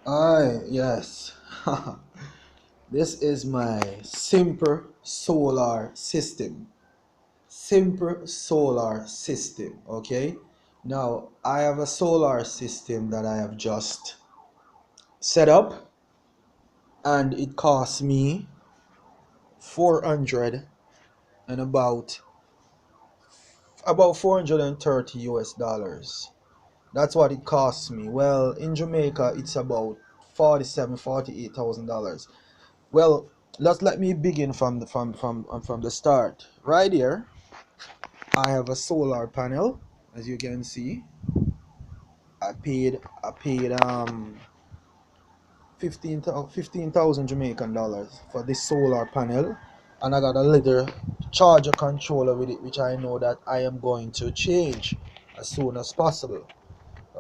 Yes. This is my simple solar system. Simple solar system. Okay. Now I have a solar system that I have just set up, and it cost me 400 and about 430 US dollars. That's what it costs me. Well, in Jamaica, it's about 47, $48,000. Well, let me begin from the start. Right here, I have a solar panel, as you can see. I paid 15,000 Jamaican dollars for this solar panel, and I got a little charger controller with it, which I know that I am going to change as soon as possible.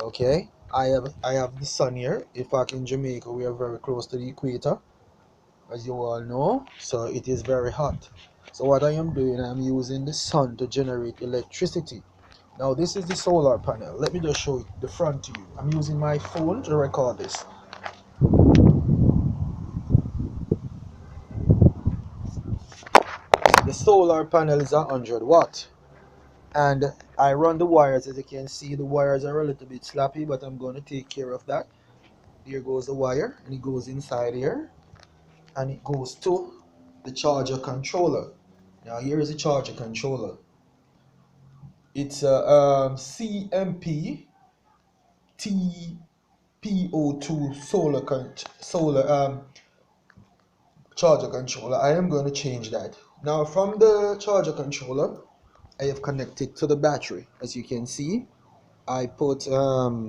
Okay, I have the sun here. In fact, in Jamaica, we are very close to the equator, as you all know, so it is very hot. So what I am doing, I'm using the sun to generate electricity. Now this is the solar panel. Let me just show it the front to you. I'm using my phone to record this. The solar panel is 100 watt, and I run the wires. As you can see, the wires are a little bit sloppy, but I'm going to take care of that. Here goes the wire, and it goes inside here, and it goes to the charger controller. Now here is the charger controller. It's a CMP TPO2 solar charger controller. I am going to change that. Now from the charger controller, I have connected to the battery. As you can see, I put I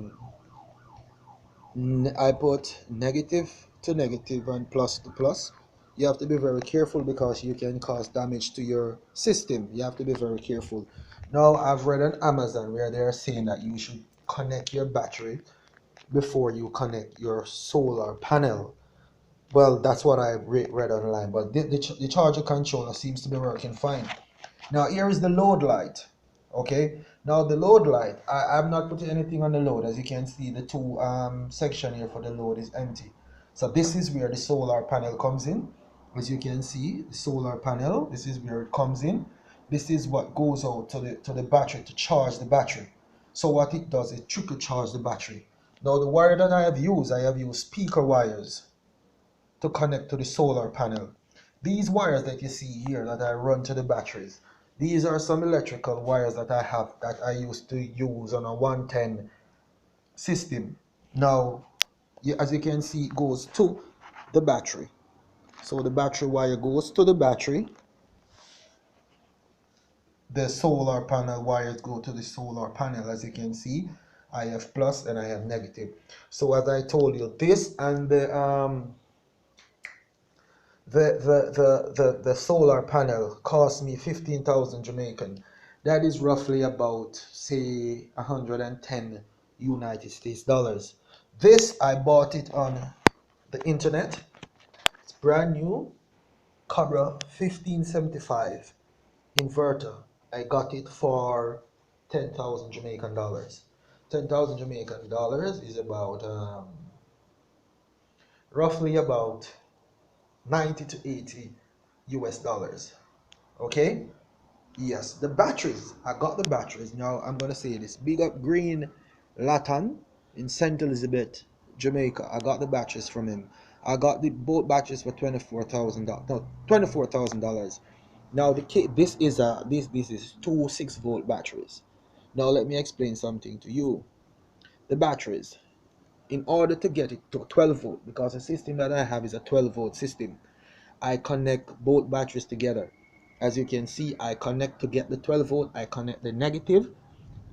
put negative to negative and plus to plus. You have to be very careful because you can cause damage to your system. You have to be very careful. Now, I've read on Amazon where they are saying that you should connect your battery before you connect your solar panel. Well, that's what I read online, but the charger controller seems to be working fine. Now here is the load light. Okay. Now the load light, I'm not putting anything on the load. As you can see, the two section here for the load is empty. So this is where the solar panel comes in. As you can see, the solar panel, this is where it comes in. This is what goes out to the battery to charge the battery. So what it does, it trickle charge the battery. Now the wire that I have used speaker wires to connect to the solar panel. These wires that you see here that I run to the batteries, these are some electrical wires that I have that I used to use on a 110 system. Now, as you can see, it goes to the battery. So the battery wire goes to the battery. The solar panel wires go to the solar panel. As you can see, I have plus and I have negative. So as I told you, this and the solar panel cost me 15,000 Jamaican. That is roughly about, say, 110 United States dollars. This I bought it on the internet. It's brand new. Cobra 1575 inverter. I got it for 10,000 Jamaican dollars. 10,000 Jamaican dollars is about roughly about 90 to 80 US dollars. Okay. Yes, the batteries. I got the batteries. Now I'm gonna say this. Big up Green Latan in St. Elizabeth, Jamaica. I got the batteries from him. I got the both batteries for $24,000. No, $24,000. Now this is two 6-volt batteries. Now let me explain something to you. The batteries, in order to get it to 12 volt, because the system that I have is a 12-volt system, I connect both batteries together. As you can see, I connect to get the 12 volt, I connect the negative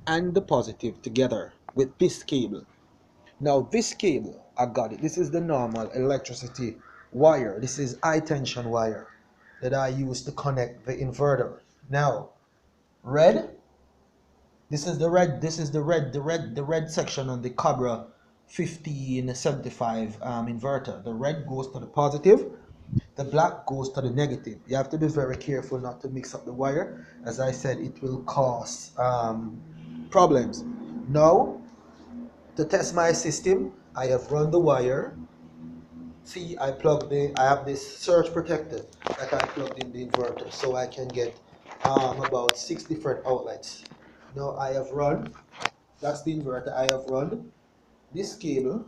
and the positive together with this cable. Now this cable, I got it. This is the normal electricity wire. This is high tension wire that I use to connect the inverter. Now, red, the red section on the Cobra 1575 inverter. The red goes to the positive, the black goes to the negative. You have to be very careful not to mix up the wire. As I said, it will cause problems. Now, to test my system, I have run the wire. See, I have this surge protector that I plugged in the inverter so I can get about 6 different outlets. Now I have run, that's the inverter, I have run this cable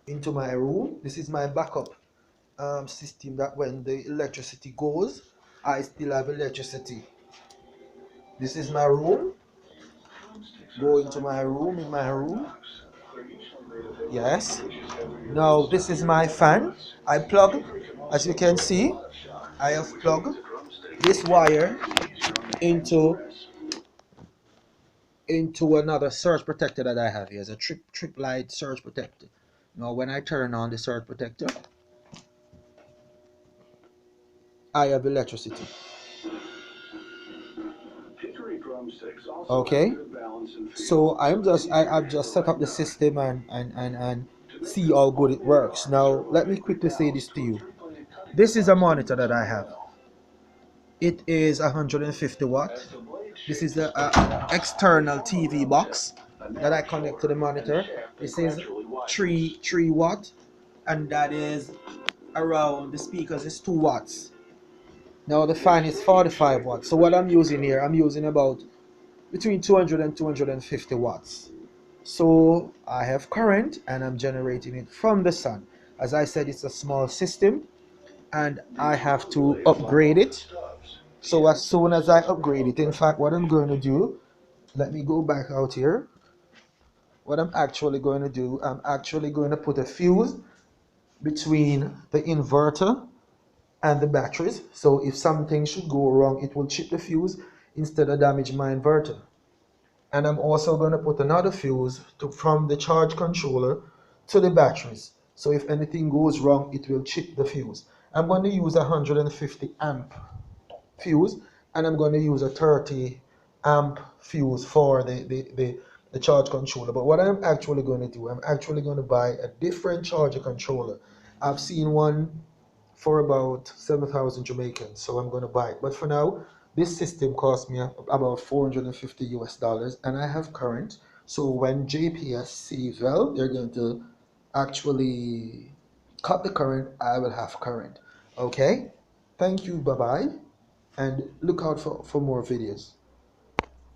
into my room. This is my backup system that when the electricity goes, I still have electricity. This is my room. Go into my room, in my room. Yes. Now this is my fan. I plug, as you can see, I have plugged this wire into another surge protector that I have here. It's a trip light surge protector. Now when I turn on the surge protector, I have electricity. Okay. So I've just set up the system and see how good it works. Now let me quickly say this to you. This is a monitor that I have. It is 150 watt. This is the external TV box that I connect to the monitor. This is 3 watt, and that is around the speakers is 2 watts. Now the fan is 45 watts. So what I'm using here, I'm using about between 200 and 250 watts. So I have current and I'm generating it from the sun. As I said, it's a small system and I have to upgrade it. So as soon as I upgrade it, in fact, what I'm going to do, let me go back out here. What I'm actually going to do, I'm actually going to put a fuse between the inverter and the batteries. So if something should go wrong, it will chip the fuse instead of damage my inverter. And I'm also going to put another fuse from the charge controller to the batteries. So if anything goes wrong, it will chip the fuse. I'm going to use a 150 amp fuse, and I'm going to use a 30 amp fuse for the charge controller. But what I'm actually going to do, I'm actually going to buy a different charger controller. I've seen one for about 7,000 Jamaicans, so I'm going to buy it. But for now, this system cost me about 450 US dollars, and I have current. So when JPS sees, well, they're going to actually cut the current, I will have current. Okay? Thank you, bye bye, and look out for more videos.